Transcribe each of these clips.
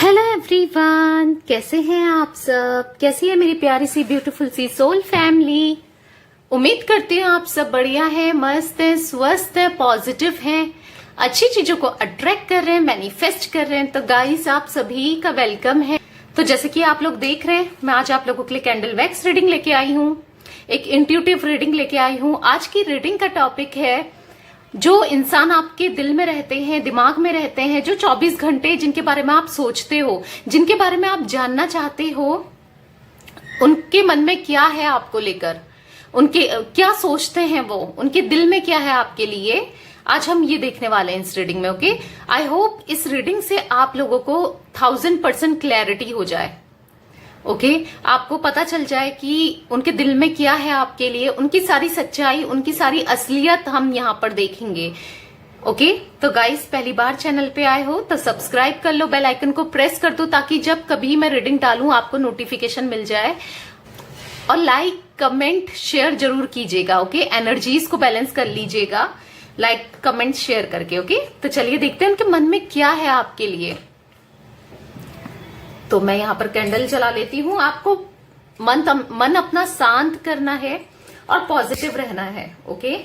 Hello everyone, कैसे हैं आप सब। कैसी है मेरी प्यारी सी ब्यूटीफुल सी सोल फैमिली। उम्मीद करती हूँ आप सब बढ़िया हैं, मस्त हैं, स्वस्थ हैं, पॉजिटिव हैं, अच्छी चीजों को अट्रैक्ट कर रहे हैं, मैनिफेस्ट कर रहे हैं। तो गाइस, आप सभी का वेलकम है। तो जैसे कि आप लोग देख रहे हैं, मैं आज आप लोगों के लिए कैंडल वैक्स रीडिंग लेके आई हूँ, एक इंट्यूटिव रीडिंग लेके आई हूँ। आज की रीडिंग का टॉपिक है जो इंसान आपके दिल में रहते हैं, दिमाग में रहते हैं, जो 24 घंटे जिनके बारे में आप सोचते हो, जिनके बारे में आप जानना चाहते हो, उनके मन में क्या है आपको लेकर, उनके क्या सोचते हैं वो, उनके दिल में क्या है आपके लिए, आज हम ये देखने वाले हैं इस रीडिंग में। ओके, आई होप इस रीडिंग से आप लोगों को 1000% क्लैरिटी हो जाए। ओके, आपको पता चल जाए कि उनके दिल में क्या है आपके लिए, उनकी सारी सच्चाई, उनकी सारी असलियत हम यहाँ पर देखेंगे। ओके, तो गाइस, पहली बार चैनल पे आए हो तो सब्सक्राइब कर लो, बेल आइकन को प्रेस कर दो ताकि जब कभी मैं रीडिंग डालूं आपको नोटिफिकेशन मिल जाए। और लाइक, कमेंट, शेयर जरूर कीजिएगा। ओके, एनर्जीज को बैलेंस कर लीजिएगा लाइक, कमेंट, शेयर करके। ओके, तो चलिए देखते हैं उनके मन में क्या है आपके लिए। तो मैं यहाँ पर कैंडल जला लेती हूँ। आपको मन अपना शांत करना है और पॉजिटिव रहना है। ओके,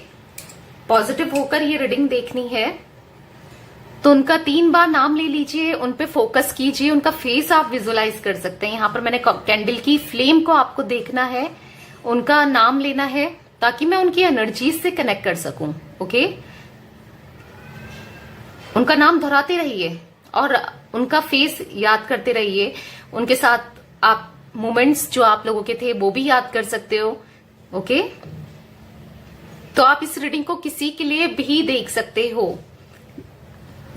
पॉजिटिव होकर ये रीडिंग देखनी है। तो उनका 3 बार नाम ले लीजिए, उन पे फोकस कीजिए, उनका फेस आप विजुअलाइज कर सकते हैं। यहाँ पर मैंने कैंडल की फ्लेम को आपको देखना है, उनका नाम लेना है ताकि मैं उनकी एनर्जीज से कनेक्ट कर सकूं। ओके, उनका नाम दोहराते रहिए और उनका फेस याद करते रहिए। उनके साथ आप मोमेंट्स जो आप लोगों के थे वो भी याद कर सकते हो। ओके, तो आप इस रीडिंग को किसी के लिए भी देख सकते हो,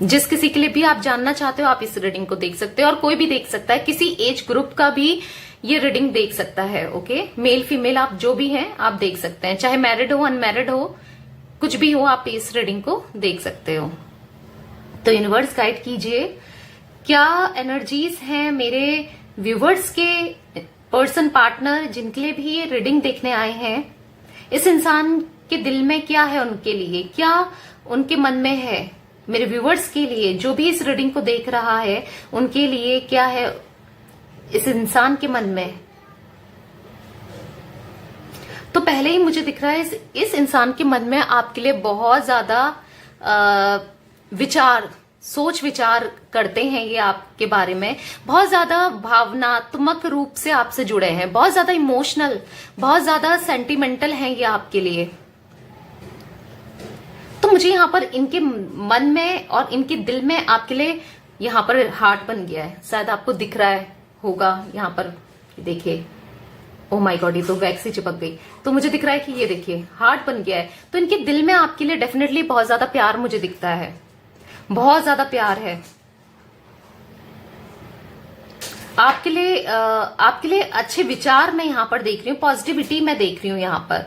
जिस किसी के लिए भी आप जानना चाहते हो आप इस रीडिंग को देख सकते हो। और कोई भी देख सकता है, किसी एज ग्रुप का भी ये रीडिंग देख सकता है। ओके, मेल फीमेल आप जो भी हैं आप देख सकते हैं, चाहे मैरिड हो, अनमैरिड हो, कुछ भी हो, आप इस रीडिंग को देख सकते हो। तो यूनिवर्स गाइड कीजिए, क्या एनर्जीज हैं मेरे व्यूवर्स के पर्सन, पार्टनर, जिनके लिए भी ये रीडिंग देखने आए हैं। इस इंसान के दिल में क्या है उनके लिए, क्या उनके मन में है मेरे व्यूवर्स के लिए, जो भी इस रीडिंग को देख रहा है उनके लिए क्या है इस इंसान के मन में। तो पहले ही मुझे दिख रहा है इस इंसान के मन में आपके लिए बहुत ज्यादा विचार, सोच विचार करते हैं ये आपके बारे में, बहुत ज्यादा भावनात्मक रूप से आपसे जुड़े हैं, बहुत ज्यादा इमोशनल, बहुत ज्यादा सेंटिमेंटल हैं ये आपके लिए। तो मुझे यहाँ पर इनके मन में और इनके दिल में आपके लिए यहाँ पर हार्ट बन गया है, शायद आपको दिख रहा है होगा यहाँ पर, देखिए। ओ माय गॉड, ये तो वैक्स ही चिपक गई। तो मुझे दिख रहा है कि ये देखिए हार्ट बन गया है। तो इनके दिल में आपके लिए डेफिनेटली बहुत ज्यादा प्यार मुझे दिखता है, बहुत ज्यादा प्यार है आपके लिए अच्छे विचार मैं यहाँ पर देख रही हूँ, पॉजिटिविटी मैं देख रही हूँ यहाँ पर।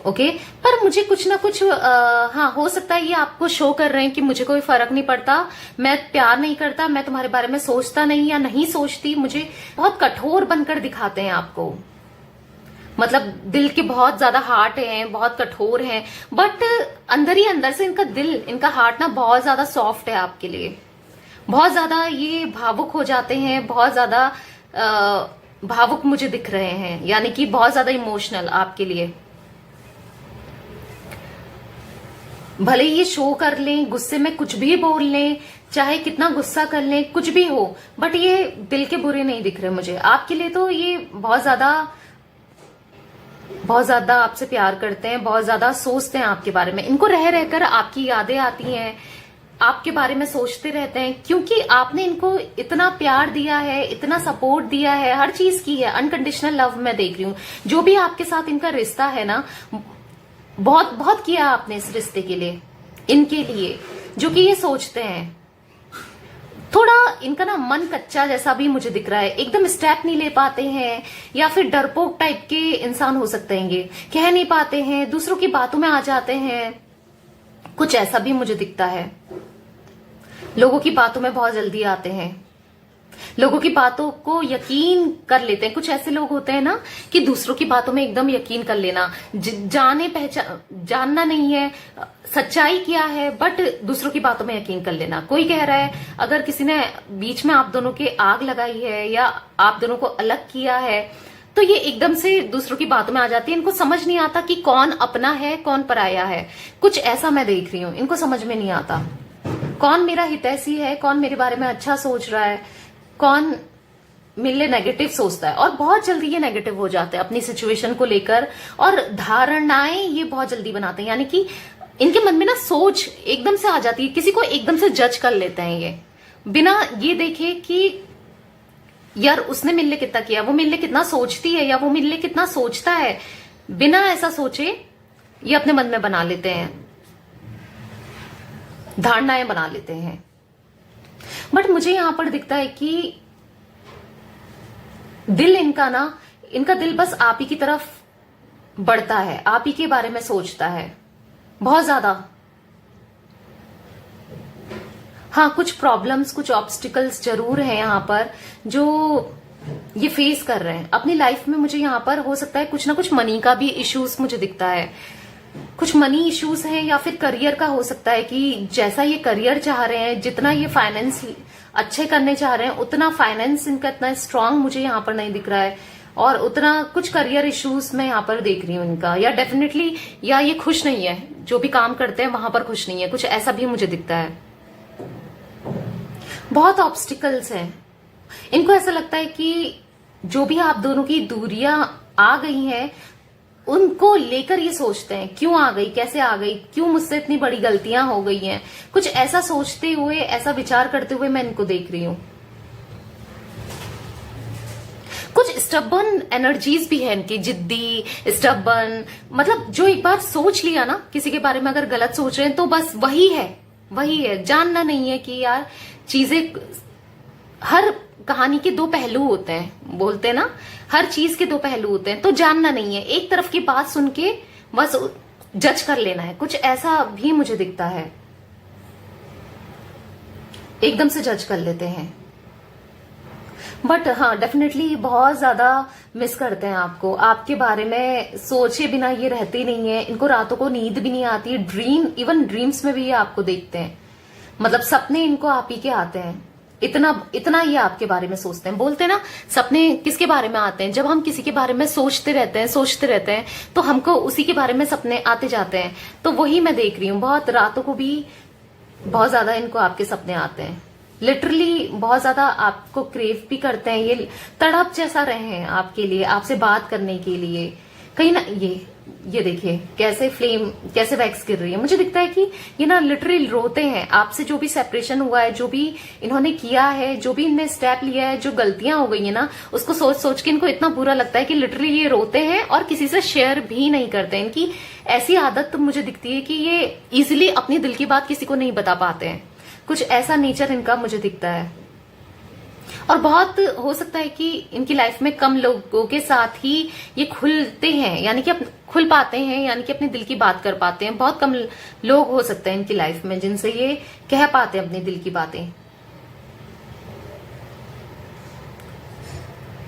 ओके, पर मुझे कुछ ना कुछ हाँ, हो सकता है ये आपको शो कर रहे हैं कि मुझे कोई फर्क नहीं पड़ता, मैं प्यार नहीं करता, मैं तुम्हारे बारे में सोचता नहीं या नहीं सोचती। मुझे बहुत कठोर बनकर दिखाते हैं आपको, मतलब दिल के बहुत ज्यादा हार्ट हैं, बहुत कठोर हैं, बट अंदर ही अंदर से इनका दिल, इनका हार्ट ना बहुत ज्यादा सॉफ्ट है आपके लिए। बहुत ज्यादा ये भावुक हो जाते हैं, बहुत ज्यादा भावुक मुझे दिख रहे हैं, यानी कि बहुत ज्यादा इमोशनल आपके लिए। भले ये शो कर लें, गुस्से में कुछ भी बोल लें, चाहे कितना गुस्सा कर लें, कुछ भी हो, बट ये दिल के बुरे नहीं दिख रहे मुझे आपके लिए। तो ये बहुत ज्यादा आपसे प्यार करते हैं, बहुत ज्यादा सोचते हैं आपके बारे में। इनको रह रहकर आपकी यादें आती हैं, आपके बारे में सोचते रहते हैं, क्योंकि आपने इनको इतना प्यार दिया है, इतना सपोर्ट दिया है, हर चीज की है। अनकंडीशनल लव मैं देख रही हूँ, जो भी आपके साथ इनका रिश्ता है ना, बहुत बहुत किया आपने इस रिश्ते के लिए, इनके लिए, जो कि ये सोचते हैं। थोड़ा इनका ना मन कच्चा जैसा भी मुझे दिख रहा है, एकदम स्टेप नहीं ले पाते हैं, या फिर डरपोक टाइप के इंसान हो सकते हैं, ये कह नहीं पाते हैं, दूसरों की बातों में आ जाते हैं, कुछ ऐसा भी मुझे दिखता है। लोगों की बातों में बहुत जल्दी आते हैं, लोगों की बातों को यकीन कर लेते हैं। कुछ ऐसे लोग होते हैं ना कि दूसरों की बातों में एकदम यकीन कर लेना, जाने पहचान जानना नहीं है सच्चाई क्या है, बट दूसरों की बातों में यकीन कर लेना। कोई कह रहा है, अगर किसी ने बीच में आप दोनों के आग लगाई है या आप दोनों को अलग किया है, तो ये एकदम से दूसरों की बातों में आ जाती है। इनको समझ नहीं आता कि कौन अपना है कौन पराया है। कुछ ऐसा मैं देख रही हूं, इनको समझ में नहीं आता कौन मेरा हितैषी है, कौन मेरे बारे में अच्छा सोच रहा है, कौन मेरे लिए नेगेटिव सोचता है। और बहुत जल्दी ये नेगेटिव हो जाते हैं अपनी सिचुएशन को लेकर, और धारणाएं ये बहुत जल्दी बनाते हैं। यानी कि इनके मन में ना सोच एकदम से आ जाती है, किसी को एकदम से जज कर लेते हैं ये, बिना ये देखे कि यार उसने मेरे लिए कितना किया, वो मेरे लिए कितना सोचती है या वो मेरे लिए कितना सोचता है। बिना ऐसा सोचे ये अपने मन में बना लेते हैं, धारणाएं बना लेते हैं। बट मुझे यहां पर दिखता है कि दिल इनका दिल बस आप ही की तरफ बढ़ता है, आप ही के बारे में सोचता है बहुत ज्यादा। हाँ, कुछ प्रॉब्लम्स, कुछ ऑब्स्टिकल्स जरूर हैं यहाँ पर जो ये फेस कर रहे हैं अपनी लाइफ में। मुझे यहाँ पर हो सकता है कुछ ना कुछ मनी का भी इश्यूज मुझे दिखता है, कुछ मनी इश्यूज हैं, या फिर करियर का हो सकता है कि जैसा ये करियर चाह रहे हैं, जितना ये फाइनेंस अच्छे करने चाह रहे हैं, उतना फाइनेंस इनका इतना स्ट्रांग मुझे यहाँ पर नहीं दिख रहा है, और उतना कुछ करियर इश्यूज मैं यहाँ पर देख रही हूँ इनका। या डेफिनेटली या ये खुश नहीं है, जो भी काम करते हैं वहां पर खुश नहीं है, कुछ ऐसा भी मुझे दिखता है। बहुत ऑब्स्टिकल्स हैं। इनको ऐसा लगता है कि जो भी आप दोनों की दूरियां आ गई हैं, उनको लेकर ये सोचते हैं क्यों आ गई, कैसे आ गई, क्यों मुझसे इतनी बड़ी गलतियां हो गई हैं। कुछ ऐसा सोचते हुए, ऐसा विचार करते हुए मैं इनको देख रही हूं। कुछ स्टबर्न एनर्जीज भी है इनकी, जिद्दी, स्टबर्न, मतलब जो एक बार सोच लिया ना किसी के बारे में, अगर गलत सोच रहे हैं तो बस वही है। जानना नहीं है कि यार चीजें, हर कहानी के दो पहलू होते हैं, बोलते हैं ना, हर चीज के दो पहलू होते हैं। तो जानना नहीं है, एक तरफ की बात सुन के बस जज कर लेना है। कुछ ऐसा भी मुझे दिखता है, एकदम से जज कर लेते हैं। बट हाँ, डेफिनेटली बहुत ज्यादा मिस करते हैं आपको, आपके बारे में सोचे बिना ये रहते नहीं है। इनको रातों को नींद भी नहीं आती, इवन ड्रीम्स में भी ये आपको देखते हैं, मतलब सपने इनको आप ही के आते हैं। इतना ये आपके बारे में सोचते हैं। बोलते हैं ना, सपने किसके बारे में आते हैं, जब हम किसी के बारे में सोचते रहते हैं तो हमको उसी के बारे में सपने आते जाते हैं। तो वही मैं देख रही हूँ, बहुत रातों को भी बहुत ज्यादा इनको आपके सपने आते हैं। लिटरली बहुत ज्यादा आपको क्रेव भी करते हैं, ये तड़प जैसा रहे हैं आपके लिए, आपसे बात करने के लिए। कहीं ना ये देखिए कैसे फ्लेम, कैसे वैक्स गिर रही है। मुझे दिखता है कि ये ना लिटरली रोते हैं आपसे, जो भी सेपरेशन हुआ है, जो भी इन्होंने किया है, जो भी इनने स्टेप लिया है, जो गलतियां हो गई है ना, उसको सोच सोच के इनको इतना बुरा लगता है कि लिटरली ये रोते हैं और किसी से शेयर भी नहीं करते हैं। इनकी ऐसी आदत तो मुझे दिखती है कि ये इजिली अपनी दिल की बात किसी को नहीं बता पाते हैं। कुछ ऐसा नेचर इनका मुझे दिखता है। और बहुत हो सकता है कि इनकी लाइफ में कम लोगों के साथ ही ये खुलते हैं, यानी कि खुल पाते हैं, यानी कि अपने दिल की बात कर पाते हैं। बहुत कम लोग हो सकते हैं इनकी लाइफ में जिनसे ये कह पाते हैं अपनी दिल की बातें।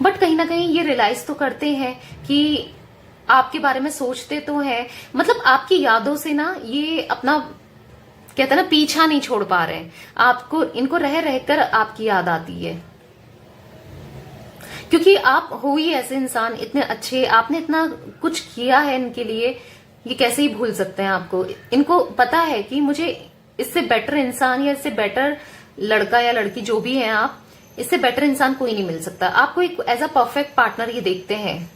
बट कहीं ना कहीं ये रियलाइज तो करते हैं कि आपके बारे में सोचते तो हैं, मतलब आपकी यादों से ना ये अपना, कहते हैं ना, पीछा नहीं छोड़ पा रहे हैं। आपको, इनको रह रहकर आपकी याद आती है, क्योंकि आप हो ही ऐसे इंसान, इतने अच्छे, आपने इतना कुछ किया है इनके लिए, ये कैसे ही भूल सकते हैं आपको। इनको पता है कि मुझे इससे बेटर इंसान या इससे बेटर लड़का या लड़की जो भी है आप, इससे बेटर इंसान कोई नहीं मिल सकता। आपको एक एज अ परफेक्ट पार्टनर ये देखते हैं,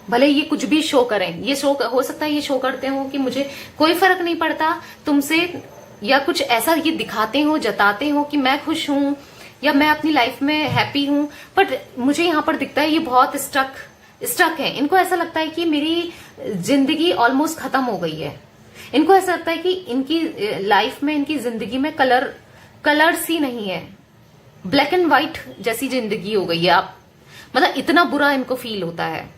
भले ये कुछ भी शो करें। ये शो हो सकता है ये शो करते हो कि मुझे कोई फर्क नहीं पड़ता तुमसे, या कुछ ऐसा ये दिखाते हो, जताते हो कि मैं खुश हूं या मैं अपनी लाइफ में हैप्पी हूं। बट मुझे यहां पर दिखता है ये बहुत स्टक है। इनको ऐसा लगता है कि मेरी जिंदगी ऑलमोस्ट खत्म हो गई है। इनको ऐसा लगता है कि इनकी लाइफ में, इनकी जिंदगी में कलर्स ही नहीं है, ब्लैक एंड व्हाइट जैसी जिंदगी हो गई है। आप, मतलब इतना बुरा इनको फील होता है।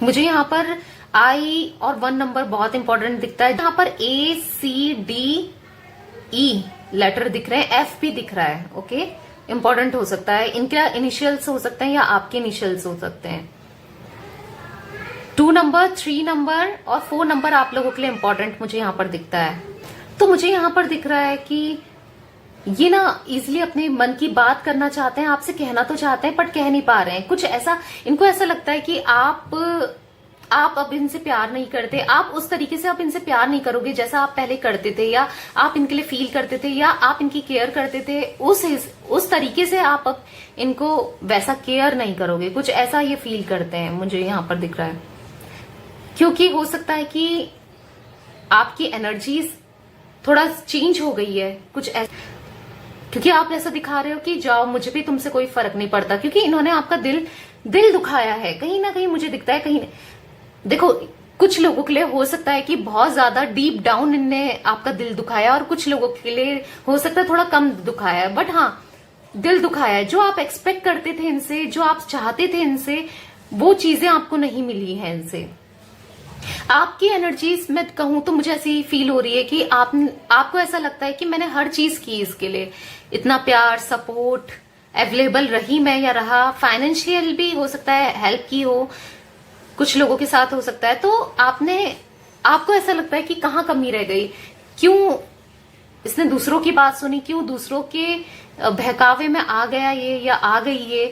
मुझे यहां पर आई और 1 नंबर बहुत इंपॉर्टेंट दिखता है। यहाँ पर ACDE लेटर दिख रहे हैं, F भी दिख रहा है। ओके, इंपॉर्टेंट हो सकता है। इनका इनिशियल्स हो सकते हैं या आपके इनिशियल्स हो सकते हैं। 2 नंबर, 3 नंबर और 4 नंबर आप लोगों के लिए इंपॉर्टेंट मुझे यहाँ पर दिखता है। तो मुझे यहाँ पर दिख रहा है कि ये ना इजिली अपने मन की बात करना चाहते हैं, आपसे कहना तो चाहते हैं बट कह नहीं पा रहे हैं। कुछ ऐसा इनको ऐसा लगता है कि आप अब इनसे प्यार नहीं करते, आप उस तरीके से अब इनसे प्यार नहीं करोगे जैसा आप पहले करते थे, या आप इनके लिए फील करते थे, या आप इनकी केयर करते थे, उस तरीके से आप अब इनको वैसा केयर नहीं करोगे। कुछ ऐसा ये फील करते हैं, मुझे यहाँ पर दिख रहा है। क्योंकि हो सकता है कि आपकी एनर्जीज थोड़ा चेंज हो गई है, कुछ ऐसा, क्योंकि आप ऐसा दिखा रहे हो कि जाओ, मुझे भी तुमसे कोई फर्क नहीं पड़ता, क्योंकि इन्होंने आपका दिल दुखाया है कहीं ना कहीं। मुझे दिखता है कहीं, देखो कुछ लोगों के लिए हो सकता है कि बहुत ज्यादा डीप डाउन इनने आपका दिल दुखाया, और कुछ लोगों के लिए हो सकता है थोड़ा कम दुखाया है, बट हाँ दिल दुखाया है। जो आप एक्सपेक्ट करते थे इनसे, जो आप चाहते थे इनसे, वो चीजें आपको नहीं मिली हैं इनसे। आपकी एनर्जीज में कहूं तो मुझे ऐसी फील हो रही है कि आपको ऐसा लगता है कि मैंने हर चीज की इसके लिए, इतना प्यार सपोर्ट अवेलेबल रही मैं या रहा, फाइनेंशियल भी हो सकता है हेल्प की हो, कुछ लोगों के साथ हो सकता है। तो आपको ऐसा लगता है कि कहाँ कमी रह गई, क्यों इसने दूसरों की बात सुनी, क्यों दूसरों के बहकावे में आ गया ये या आ गई ये,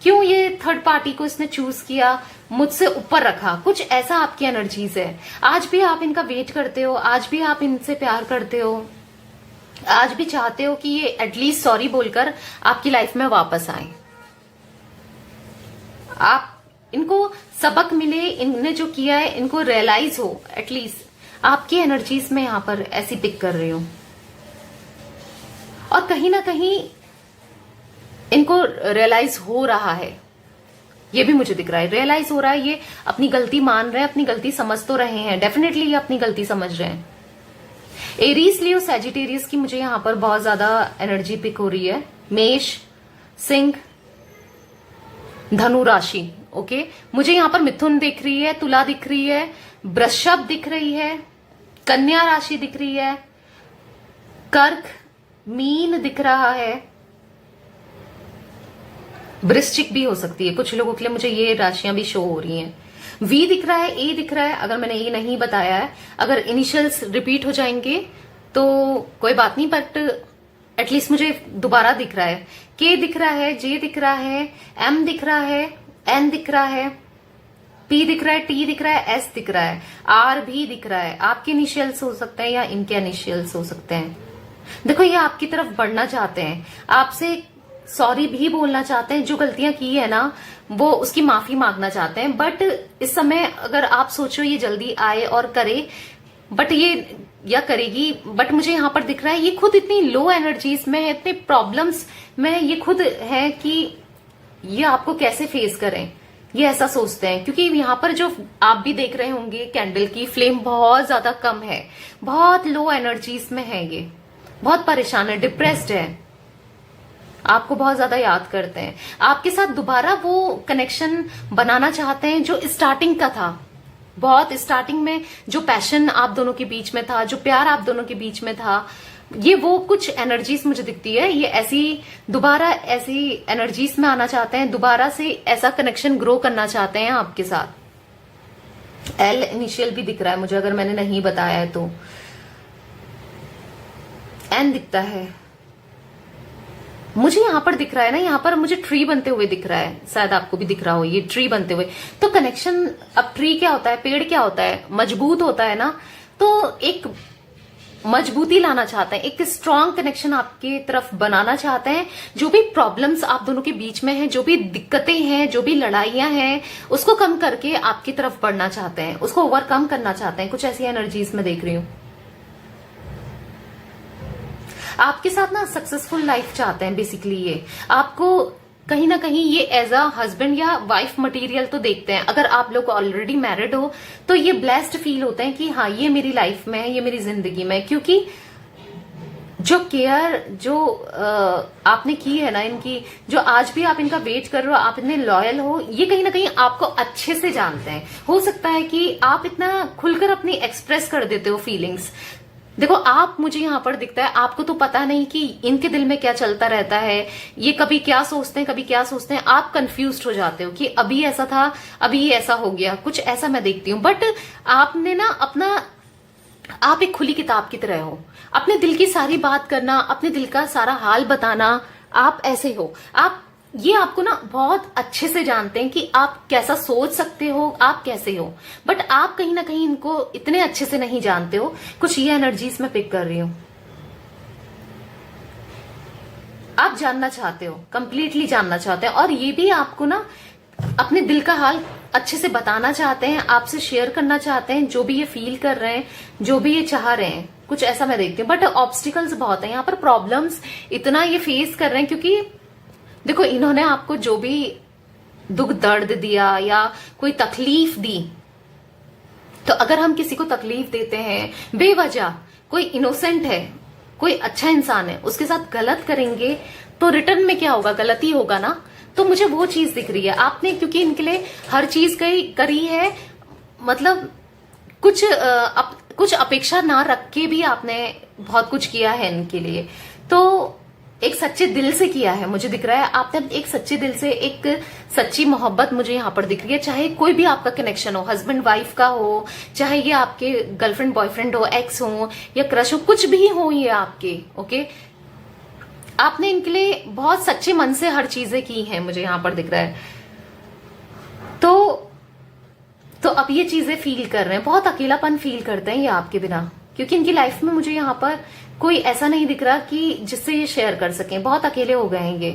क्यों ये थर्ड पार्टी को इसने चूज किया, मुझसे ऊपर रखा। कुछ ऐसा आपकी एनर्जीज है। आज भी आप इनका वेट करते हो, आज भी आप इनसे प्यार करते हो, आज भी चाहते हो कि ये एटलीस्ट सॉरी बोलकर आपकी लाइफ में वापस आए। आप इनको सबक मिले, इनने जो किया है इनको रियलाइज हो, एटलीस्ट आपकी एनर्जीज में यहां पर ऐसी पिक कर रही हूं। और कहीं ना कहीं इनको रियलाइज हो रहा है, ये भी मुझे दिख रहा है, रियलाइज हो रहा है, ये अपनी गलती मान रहे हैं, अपनी गलती समझ तो रहे हैं, डेफिनेटली ये अपनी गलती समझ रहे हैं। एरीज, लियो, सैजिटेरियस की मुझे यहां पर बहुत ज्यादा एनर्जी पिक हो रही है। मेष, सिंह, धनु राशि, ओके। मुझे यहां पर मिथुन दिख रही है, तुला दिख रही है, वृषभ दिख रही है, कन्या राशि दिख रही है, कर्क, मीन दिख रहा है, वृश्चिक भी हो सकती है कुछ लोगों के लिए, मुझे ये राशियां भी शो हो रही हैं। वी दिख रहा है, ए दिख रहा है, अगर मैंने ये नहीं बताया है, अगर इनिशियल्स रिपीट हो जाएंगे तो कोई बात नहीं, बट एटलीस्ट मुझे दोबारा दिख रहा है। के दिख रहा है, जे दिख रहा है, एम दिख रहा है, एन दिख रहा है, पी दिख रहा है, टी दिख रहा है, एस दिख रहा है, आर भी दिख रहा है। आपके इनिशियल्स हो सकते हैं या इनके इनिशियल्स हो सकते हैं। देखो ये आपकी तरफ बढ़ना चाहते हैं, आपसे सॉरी भी बोलना चाहते हैं, जो गलतियां की है ना वो उसकी माफी मांगना चाहते हैं। बट इस समय अगर आप सोचो ये जल्दी आए और करे, बट ये या करेगी, बट मुझे यहां पर दिख रहा है ये खुद इतनी लो एनर्जीज में है, इतने प्रॉब्लम्स में ये खुद है कि ये आपको कैसे फेस करें, ये ऐसा सोचते हैं। क्योंकि यहां पर जो आप भी देख रहे होंगे कैंडल की फ्लेम बहुत ज्यादा कम है, बहुत लो एनर्जीज में है, ये बहुत परेशान है, डिप्रेस्ड है, आपको बहुत ज्यादा याद करते हैं, आपके साथ दोबारा वो कनेक्शन बनाना चाहते हैं जो स्टार्टिंग का था। बहुत स्टार्टिंग में जो पैशन आप दोनों के बीच में था, जो प्यार आप दोनों के बीच में था, ये वो कुछ एनर्जीज मुझे दिखती है। ये ऐसी दोबारा ऐसी एनर्जीज में आना चाहते हैं, दोबारा से ऐसा कनेक्शन ग्रो करना चाहते हैं आपके साथ। एल इनिशियल भी दिख रहा है मुझे, अगर मैंने नहीं बताया है तो। एन दिखता है मुझे, यहां पर दिख रहा है ना, यहां पर मुझे ट्री बनते हुए दिख रहा है, शायद आपको भी दिख रहा हो ये ट्री बनते हुए। तो कनेक्शन, अब ट्री क्या होता है, पेड़ क्या होता है, मजबूत होता है ना, तो एक मजबूती लाना चाहते हैं, एक स्ट्रांग कनेक्शन आपके तरफ बनाना चाहते हैं। जो भी प्रॉब्लम्स आप दोनों के बीच में हैं, जो भी दिक्कतें हैं, जो भी लड़ाइयां हैं, उसको कम करके आपकी तरफ बढ़ना चाहते हैं, उसको ओवरकम करना चाहते हैं। कुछ ऐसी एनर्जीज में देख रही हूं। आपके साथ ना सक्सेसफुल लाइफ चाहते हैं बेसिकली। ये आपको कहीं ना कहीं ये एज अ हस्बैंड या वाइफ मटेरियल तो देखते हैं। अगर आप लोग ऑलरेडी मैरिड हो तो ये ब्लेस्ड फील होते हैं कि हाँ ये मेरी लाइफ में है, ये मेरी जिंदगी में, क्योंकि जो केयर जो आपने की है ना इनकी, जो आज भी आप इनका वेट कर रहे हो, आप इतने लॉयल हो, ये कहीं ना कहीं आपको अच्छे से जानते हैं। हो सकता है कि आप इतना खुलकर अपनी एक्सप्रेस कर देते हो फीलिंग्स, देखो आप, मुझे यहाँ पर दिखता है आपको तो पता नहीं कि इनके दिल में क्या चलता रहता है, ये कभी क्या सोचते हैं कभी क्या सोचते हैं, आप कंफ्यूज हो जाते हो कि अभी ऐसा था अभी ये ऐसा हो गया, कुछ ऐसा मैं देखती हूँ। बट आपने ना अपना, आप एक खुली किताब की तरह हो, अपने दिल की सारी बात करना, अपने दिल का सारा हाल बताना, आप ऐसे हो। आप, ये आपको ना बहुत अच्छे से जानते हैं कि आप कैसा सोच सकते हो, आप कैसे हो। बट आप कहीं ना कहीं इनको इतने अच्छे से नहीं जानते हो। कुछ ये एनर्जीज मैं पिक कर रही हूं। आप जानना चाहते हो, कंप्लीटली जानना चाहते हैं, और ये भी आपको ना अपने दिल का हाल अच्छे से बताना चाहते हैं, आपसे शेयर करना चाहते हैं, जो भी ये फील कर रहे हैं, जो भी ये चाह रहे हैं, कुछ ऐसा मैं देखती हूँ। बट ऑब्स्टिकल्स बहुत है यहाँ पर, प्रॉब्लम्स इतना ये फेस कर रहे हैं, क्योंकि देखो इन्होंने आपको जो भी दुख दर्द दिया या कोई तकलीफ दी, तो अगर हम किसी को तकलीफ देते हैं बेवजह, कोई इनोसेंट है, कोई अच्छा इंसान है, उसके साथ गलत करेंगे तो रिटर्न में क्या होगा, गलत ही होगा ना। तो मुझे वो चीज दिख रही है आपने, क्योंकि इनके लिए हर चीज करी है, मतलब कुछ अपेक्षा ना रख के भी आपने बहुत कुछ किया है इनके लिए। तो एक सच्चे दिल से किया है, मुझे दिख रहा है आपने एक सच्चे दिल से, एक सच्ची मोहब्बत मुझे यहाँ पर दिख रही है। चाहे कोई भी आपका कनेक्शन हो, हस्बैंड वाइफ का हो, चाहे ये आपके गर्लफ्रेंड बॉयफ्रेंड हो, एक्स हो या क्रश हो, कुछ भी हो ये आपके, ओके। आपने इनके लिए बहुत सच्चे मन से हर चीजें की हैं, मुझे यहाँ पर दिख रहा है। तो अब ये चीजें फील कर रहे हैं, बहुत अकेलापन फील करते हैं ये आपके बिना, क्योंकि इनकी लाइफ में मुझे यहाँ पर कोई ऐसा नहीं दिख रहा कि जिससे ये शेयर कर सकें। बहुत अकेले हो गए हैं ये,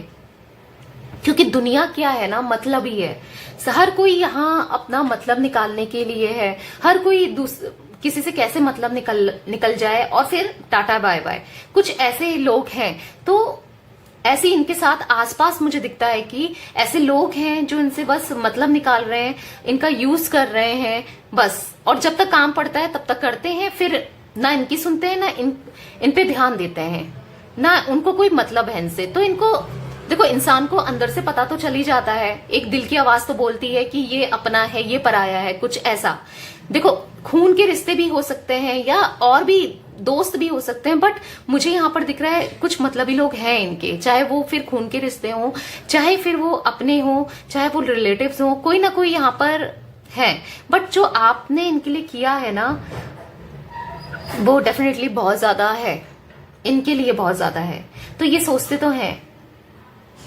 क्योंकि दुनिया क्या है ना, मतलब ही है। हर कोई यहाँ अपना मतलब निकालने के लिए है, हर कोई किसी से कैसे मतलब निकल जाए और फिर टाटा बाय बाय, कुछ ऐसे लोग हैं। तो ऐसे इनके साथ आसपास मुझे दिखता है कि ऐसे लोग हैं जो इनसे बस मतलब निकाल रहे हैं, इनका यूज कर रहे हैं बस, और जब तक काम पड़ता है तब तक करते हैं, फिर ना इनकी सुनते हैं, ना इन पे ध्यान देते हैं, ना उनको कोई मतलब है इनसे। तो इनको देखो, इंसान को अंदर से पता तो चल ही जाता है, एक दिल की आवाज तो बोलती है कि ये अपना है, ये पराया है, कुछ ऐसा। देखो खून के रिश्ते भी हो सकते हैं या और भी दोस्त भी हो सकते हैं, बट मुझे यहाँ पर दिख रहा है कुछ मतलबी लोग हैं इनके, चाहे वो फिर खून के रिश्ते हो, चाहे फिर वो अपने हो, चाहे वो रिलेटिव्स हो, कोई ना कोई यहाँ पर है। बट जो आपने इनके लिए किया है ना, वो डेफिनेटली बहुत ज्यादा है, इनके लिए बहुत ज्यादा है। तो ये सोचते तो हैं,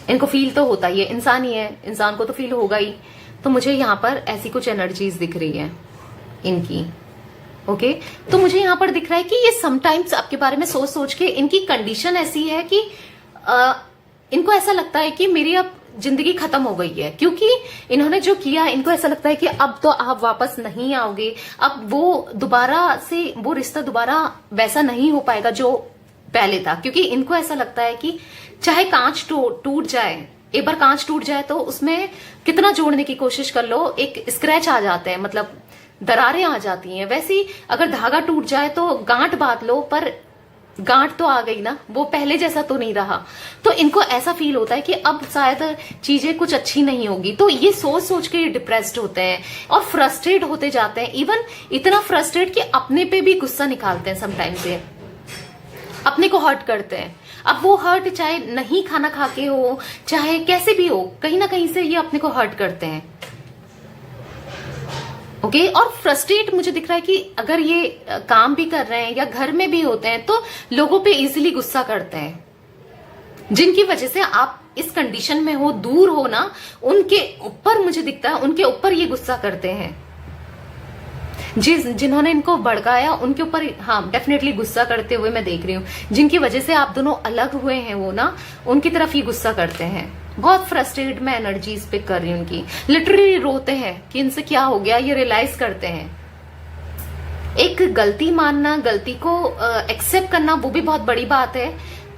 इनको फील तो होता ही है, इंसान ही है, इंसान को तो फील होगा ही। तो मुझे यहाँ पर ऐसी कुछ एनर्जीज दिख रही है इनकी, ओके। तो मुझे यहाँ पर दिख रहा है कि ये समटाइम्स आपके बारे में सोच सोच के, इनकी कंडीशन ऐसी है कि इनको ऐसा लगता है कि मेरी अब जिंदगी खत्म हो गई है, क्योंकि इन्होंने जो किया, इनको ऐसा लगता है कि अब तो आप वापस नहीं आओगे, अब वो दोबारा से वो रिश्ता दोबारा वैसा नहीं हो पाएगा जो पहले था। क्योंकि इनको ऐसा लगता है कि चाहे कांच टूट जाए, एक बार कांच टूट जाए तो उसमें कितना जोड़ने की कोशिश कर लो, एक स्क्रैच आ जाते हैं, मतलब दरारें आ जाती हैं। वैसे ही अगर धागा टूट जाए तो गांठ बांध लो, पर गांठ तो आ गई ना, वो पहले जैसा तो नहीं रहा। तो इनको ऐसा फील होता है कि अब शायद चीजें कुछ अच्छी नहीं होगी, तो ये सोच सोच के डिप्रेस्ड होते हैं और फ्रस्ट्रेट होते जाते हैं। इवन इतना फ्रस्ट्रेट कि अपने पे भी गुस्सा निकालते हैं समटाइम्स, ये अपने को हर्ट करते हैं। अब वो हर्ट चाहे नहीं खाना खा के हो, चाहे कैसे भी हो, कहीं ना कहीं से ये अपने को हर्ट करते हैं, ओके। और फ्रस्ट्रेट मुझे दिख रहा है कि अगर ये काम भी कर रहे हैं या घर में भी होते हैं तो लोगों पे इजीली गुस्सा करते हैं, जिनकी वजह से आप इस कंडीशन में हो, दूर हो ना, उनके ऊपर मुझे दिखता है, उनके ऊपर ये गुस्सा करते हैं। जिन्होंने इनको भड़काया उनके ऊपर, हाँ, डेफिनेटली गुस्सा करते हुए मैं देख रही हूँ। जिनकी वजह से आप दोनों अलग हुए हैं वो ना, उनकी तरफ ये गुस्सा करते हैं। बहुत फ्रस्ट्रेटेड मैं एनर्जीज पिक कर रही हूँ उनकी, लिटरली रोते हैं कि इनसे क्या हो गया, ये रियलाइज करते हैं। एक गलती मानना, गलती को एक्सेप्ट करना, वो भी बहुत बड़ी बात है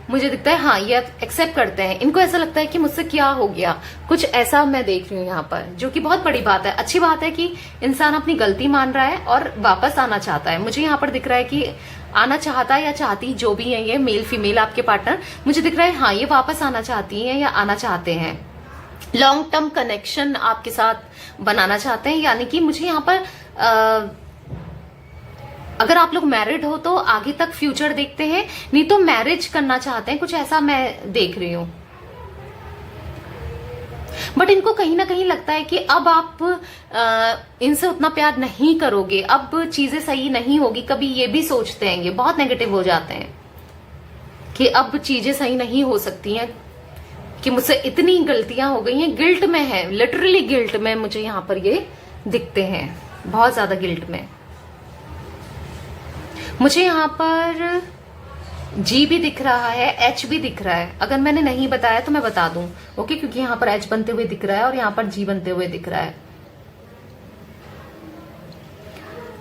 मुझे दिखता है। हाँ, ये एक्सेप्ट करते हैं, इनको ऐसा लगता है कि मुझसे क्या हो गया, कुछ ऐसा मैं देख रही हूँ यहाँ पर, जो कि बहुत बड़ी बात है। अच्छी बात है कि इंसान अपनी गलती मान रहा है और वापस आना चाहता है। मुझे यहाँ पर दिख रहा है कि आना चाहता है या चाहती, जो भी है ये मेल फीमेल आपके पार्टनर, मुझे दिख रहा है हाँ ये वापस आना चाहती है या आना चाहते हैं, लॉन्ग टर्म कनेक्शन आपके साथ बनाना चाहते हैं। यानी कि मुझे यहाँ पर अगर आप लोग मैरिड हो तो आगे तक फ्यूचर देखते हैं, नहीं तो मैरिज करना चाहते हैं, कुछ ऐसा मैं देख रही हूं। बट इनको कहीं ना कहीं लगता है कि अब आप इनसे उतना प्यार नहीं करोगे, अब चीजें सही नहीं होगी। कभी ये भी सोचते हैं, ये बहुत नेगेटिव हो जाते हैं कि अब चीजें सही नहीं हो सकती हैं, कि मुझसे इतनी गलतियां हो गई हैं। गिल्ट में है, लिटरली गिल्ट में मुझे यहां पर ये दिखते हैं, बहुत ज्यादा गिल्ट में। मुझे यहाँ पर जी भी दिख रहा है, एच भी दिख रहा है। अगर मैंने नहीं बताया तो मैं बता दूं, ओके, क्योंकि यहाँ पर एच बनते हुए दिख रहा है और यहाँ पर जी बनते हुए दिख रहा है।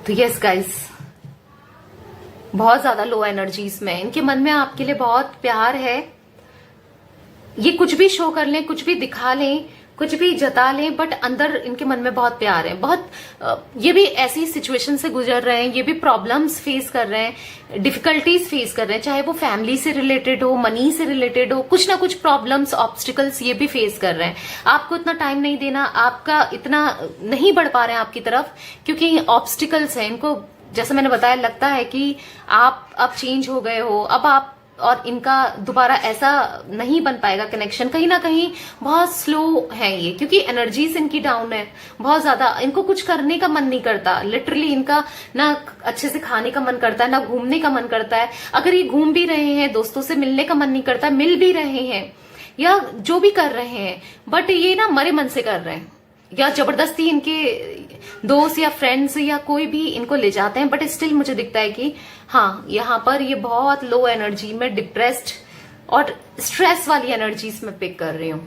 तो यस गाइस, बहुत ज्यादा लो एनर्जीज में, इनके मन में आपके लिए बहुत प्यार है। ये कुछ भी शो कर लें, कुछ भी दिखा लें, कुछ भी जता लें, बट अंदर इनके मन में बहुत प्यार है। बहुत ये भी ऐसी सिचुएशन से गुजर रहे हैं, ये भी प्रॉब्लम्स फेस कर रहे हैं, डिफिकल्टीज फेस कर रहे हैं, चाहे वो फैमिली से रिलेटेड हो, मनी से रिलेटेड हो, कुछ ना कुछ प्रॉब्लम्स, ऑब्स्टिकल्स ये भी फेस कर रहे हैं। आपको इतना टाइम नहीं देना, आपका इतना नहीं बढ़ पा रहे हैं आपकी तरफ, क्योंकि ऑब्स्टिकल्स हैं। इनको, जैसे मैंने बताया, लगता है कि आप अब चेंज हो गए हो, अब आप और इनका दोबारा ऐसा नहीं बन पाएगा कनेक्शन। कहीं ना कहीं बहुत स्लो है ये, क्योंकि एनर्जीज इनकी डाउन है बहुत ज्यादा। इनको कुछ करने का मन नहीं करता, लिटरली इनका ना अच्छे से खाने का मन करता है, ना घूमने का मन करता है। अगर ये घूम भी रहे हैं, दोस्तों से मिलने का मन नहीं करता, मिल भी रहे हैं या जो भी कर रहे हैं, बट ये ना मरे मन से कर रहे हैं, या जबरदस्ती इनके दोस्त या फ्रेंड्स या कोई भी इनको ले जाते हैं। बट स्टिल मुझे दिखता है कि हाँ, यहाँ पर ये बहुत लो एनर्जी में, डिप्रेस्ड और स्ट्रेस वाली एनर्जीज में पिक कर रही हूँ।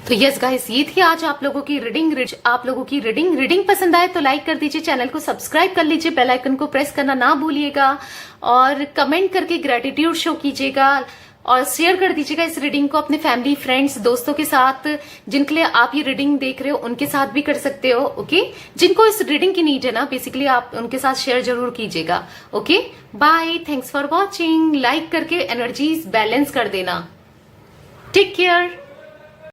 तो यस गाइस, ये थी आज आप लोगों की रीडिंग पसंद आए तो लाइक कर दीजिए, चैनल को सब्सक्राइब कर लीजिए, बेल आइकन को प्रेस करना ना भूलिएगा, और कमेंट करके ग्रेटिट्यूड शो कीजिएगा, और शेयर कर दीजिएगा इस रीडिंग को अपने फैमिली, फ्रेंड्स, दोस्तों के साथ, जिनके लिए आप ये रीडिंग देख रहे हो उनके साथ भी कर सकते हो, ओके। जिनको इस रीडिंग की नीड है ना, बेसिकली आप उनके साथ शेयर जरूर कीजिएगा, okay. Bye, thanks for watching. Like करके एनर्जीज बैलेंस कर देना। Take care.